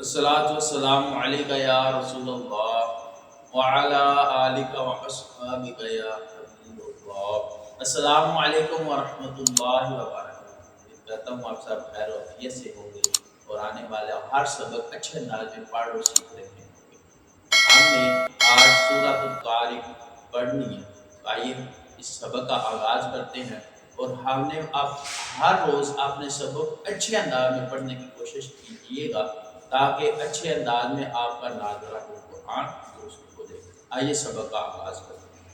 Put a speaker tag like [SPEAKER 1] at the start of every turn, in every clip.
[SPEAKER 1] अस्सलातु वस्सलामु अलैका या रसूलल्लाह व अला आलिका व अस्हाबिका या हबीबल्लाह। अस्सलामु अलैकुम व रहमतुल्लाहि व बरकातहू। उम्मीद करता हूँ आप सब खैर आफियत से होंगे और आने वाले हर सबक अच्छे अंदाज में पढ़ और सीख रहे होंगे। हमने आज सूरह तारिक पढ़नी है, तो आइए इस सबक का आगाज़ करते हैं। और हमने आप हर रोज़ अपने सबक अच्छे अंदाज में पढ़ने की कोशिश कीजिएगा ताकि अच्छे अंदाज में आपका नाज़रा कुरान दुरुस्त हो जाए। आइए सबक का आगाज़ करते हैं।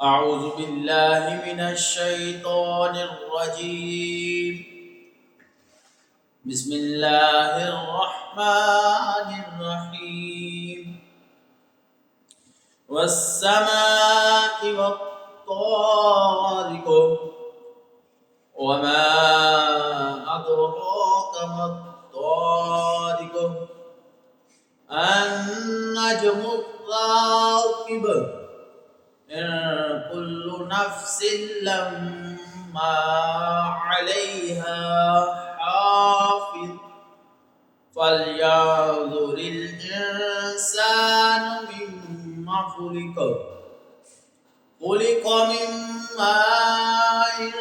[SPEAKER 1] अऊज़ु बिल्लाहि मिनश शैतानिर रजीम। बिस्मिल्लाहिर रहमानिर रहीम। वस्समाइ वत्तारिक वमा अदराक मत्तारिक अन्नज्मु राकिब कुल्लु नफ्सिन लम्मा अलैहा हाफिज़ फलयंजुरिल इंसानु मिम्मा खुलिक़ मिन माइन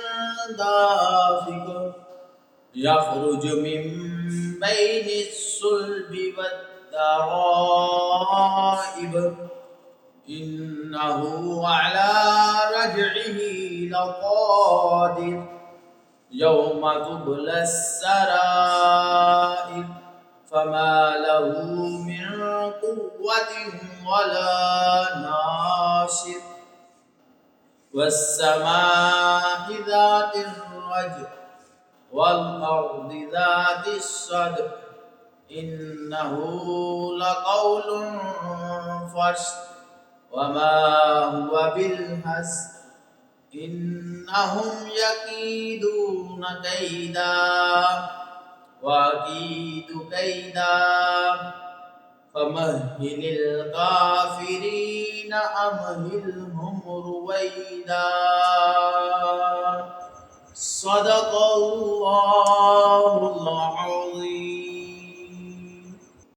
[SPEAKER 1] दाफ़िक़ यख़रुजु मिन बैनिस सुल्बि वत्तराइब इन्नहु अला रजइही लक़ादिर यौम तुबलस सराइर फमा लहू मिन कुव्वतिन वला नासिर वस्समाइ ज़ातिर रज्अ वल अर्दि ज़ातिस सद्अ इन्नहु लक़ौलुन फ़स्ल वमा हुवा बिलहज़्ल इन्नहुम यकीदून कैदा वअकीदु कैदा फमह्हिलिल काफ़िरीन अमहिलहुम रुवैदा। सदक़ल्लाहुल